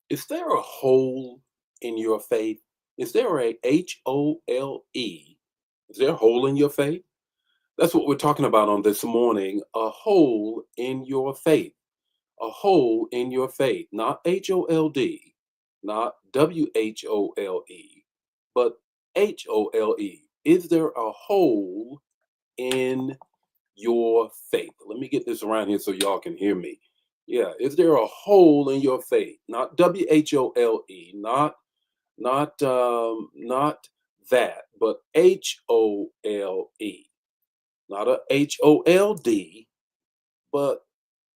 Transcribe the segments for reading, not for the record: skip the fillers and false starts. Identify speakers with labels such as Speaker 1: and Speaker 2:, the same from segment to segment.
Speaker 1: Is there a hole in your faith? Is there a HOLE? Is there a hole in your faith? That's what we're talking about on this morning. A hole in your faith. A hole in your faith. Not HOLD, not WHOLE, but HOLE. Is there a hole in your faith? Let me get this around here so y'all can hear me. Yeah, is there a hole in your faith? Not WHOLE, not that, but HOLE. Not a HOLD, but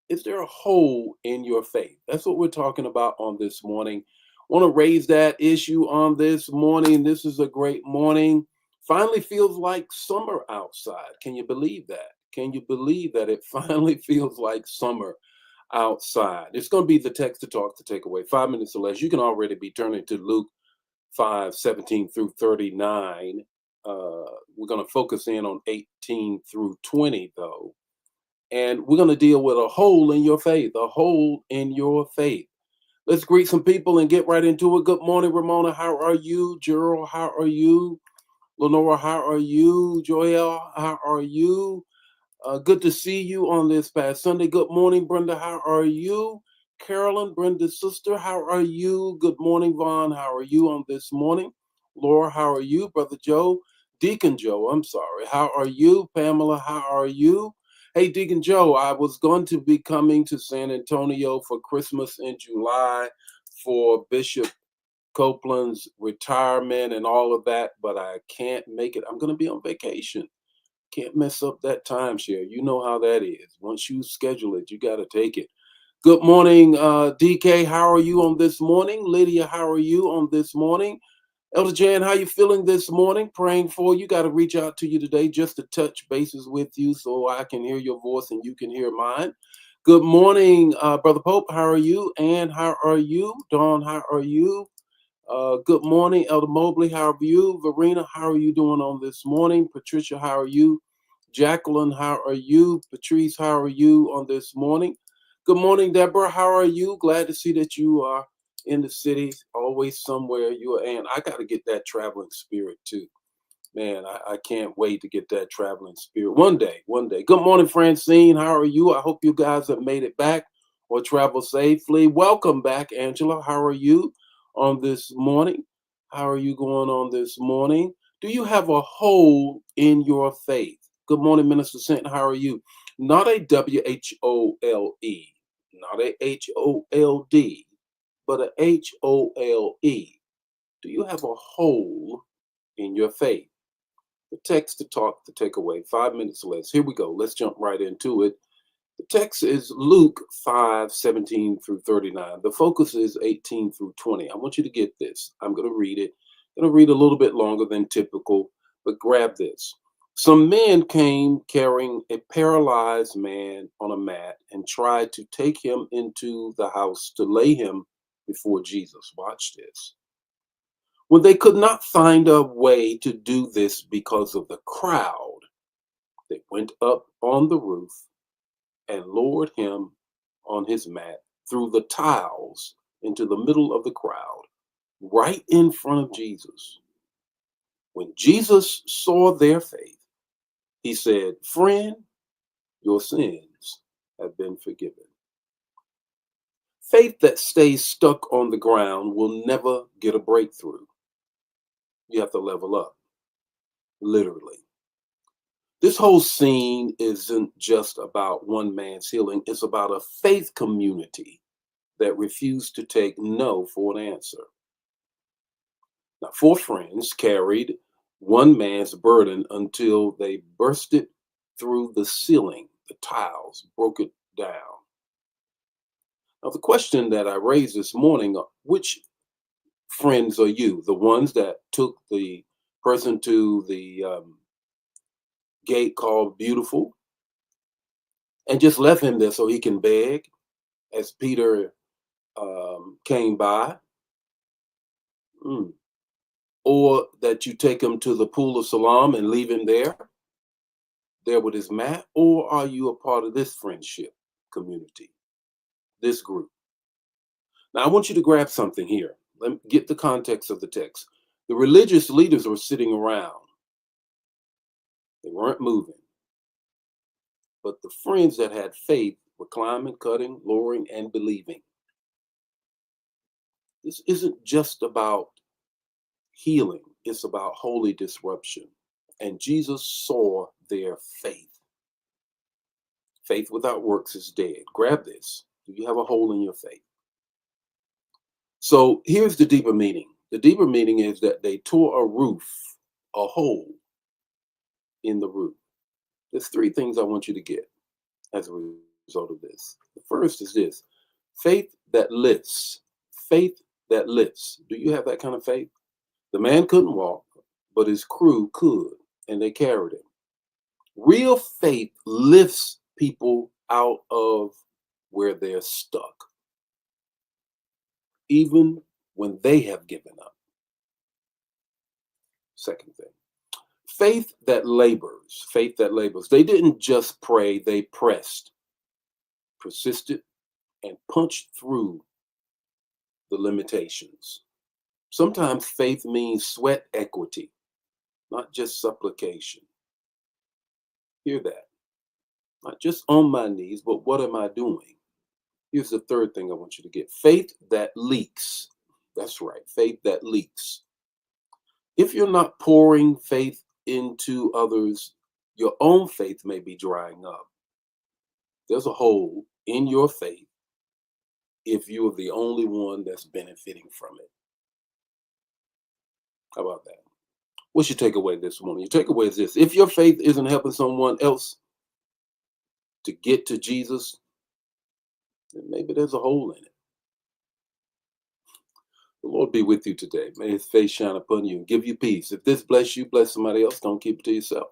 Speaker 1: is there a hole in your faith? That's what we're talking about on this morning. Want to raise that issue on this morning. This is a great morning. Finally feels like summer outside. Can you believe that? Can you believe that it finally feels like summer outside? It's going to be the text to talk to take away 5 minutes or less. You can already be turning to Luke 5:17 through 39. We're going to focus in on 18 through 20, though. And we're going to deal with a hole in your faith, a hole in your faith. Let's greet some people and get right into it. Good morning, Ramona. How are you? Gerald, how are you? Lenora, how are you? Joel, how are you? Good to see you on this past Sunday. Good morning, Brenda. How are you? Carolyn, Brenda's sister, how are you? Good morning, Vaughn. How are you on this morning? Laura, how are you? Brother Joe, Deacon Joe, I'm sorry. How are you? Pamela, how are you? Hey, Deacon Joe, I was going to be coming to San Antonio for Christmas in July for Bishop Copeland's retirement and all of that, but I can't make it. I'm going to be on vacation. Can't mess up that timeshare. You know how that is. Once you schedule it, you got to take it. Good morning, DK. How are you on this morning? Lydia, how are you on this morning? Elder Jan, how you feeling this morning? Praying for you. Got to reach out to you today just to touch bases with you so I can hear your voice and you can hear mine. Good morning, Brother Pope. How are you? Ann, how are you? Dawn, how are you? Good morning, Elder Mobley. How are you? Verena, how are you doing on this morning? Patricia, how are you? Jacqueline, how are you? Patrice, how are you on this morning? Good morning, Deborah. How are you? Glad to see that you are in the city, always somewhere. You are, and I got to get that traveling spirit too. Man, I can't wait to get that traveling spirit one day, one day. Good morning, Francine. How are you? I hope you guys have made it back or travel safely. Welcome back, Angela. How are you on this morning? How are you going on this morning? Do you have a hole in your faith? Good morning, Minister Sinton. How are you? Not a WHOLE, not a HOLD, but a HOLE. Do you have a hole in your faith? The text to talk to take away 5 minutes or less. Here we go. Let's jump right into it. The text is Luke 5:17 through 39. The focus is 18 through 20. I want you to get this. I'm going to read it. I'm going to read a little bit longer than typical, but grab this. Some men came carrying a paralyzed man on a mat and tried to take him into the house to lay him before Jesus. Watch this. When they could not find a way to do this because of the crowd, they went up on the roof and lowered him on his mat through the tiles into the middle of the crowd, right in front of Jesus. When Jesus saw their faith, he said, "Friend, your sins have been forgiven." Faith that stays stuck on the ground will never get a breakthrough. You have to level up, literally. This whole scene isn't just about one man's healing, it's about a faith community that refused to take no for an answer. Now, four friends carried one man's burden until they bursted through the ceiling, the tiles, broke it down. Now, the question that I raised this morning, which friends are you? The ones that took the person to the gate called Beautiful and just left him there so he can beg as Peter came by? Mm. Or that you take him to the pool of Siloam and leave him there with his mat? Or are you a part of this friendship community, this group? Now, I want you to grab something here. Let me get the context of the text. The religious leaders were sitting around, they weren't moving. But the friends that had faith were climbing, cutting, lowering, and believing. This isn't just about healing, it's about holy disruption. And Jesus saw their faith. Faith without works is dead. Grab this. Do you have a hole in your faith? So here's the deeper meaning. The deeper meaning is that they tore a hole in the roof. There's three things I want you to get as a result of this. The first is this: faith that lifts. Faith that lifts. Do you have that kind of faith? The man couldn't walk, but his crew could, and they carried him. Real faith lifts people out of where they're stuck, even when they have given up. Second thing, faith that labors. Faith that labors. They didn't just pray, they pressed, persisted, and punched through the limitations. Sometimes faith means sweat equity, not just supplication. Hear that. Not just on my knees, but what am I doing? Here's the third thing I want you to get: faith that leaks. That's right, faith that leaks. If you're not pouring faith into others, your own faith may be drying up. There's a hole in your faith if you're the only one that's benefiting from it. How about that? What's your takeaway this morning? Your takeaway is this: if your faith isn't helping someone else to get to Jesus, then maybe there's a hole in it. The Lord be with you today. May his face shine upon you and give you peace. If this bless you, bless somebody else. Don't keep it to yourself.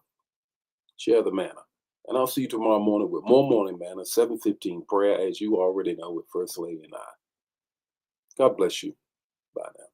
Speaker 1: Share the manna. And I'll see you tomorrow morning with more morning manna, 7:15 prayer, as you already know, with First Lady and I. God bless you. Bye now.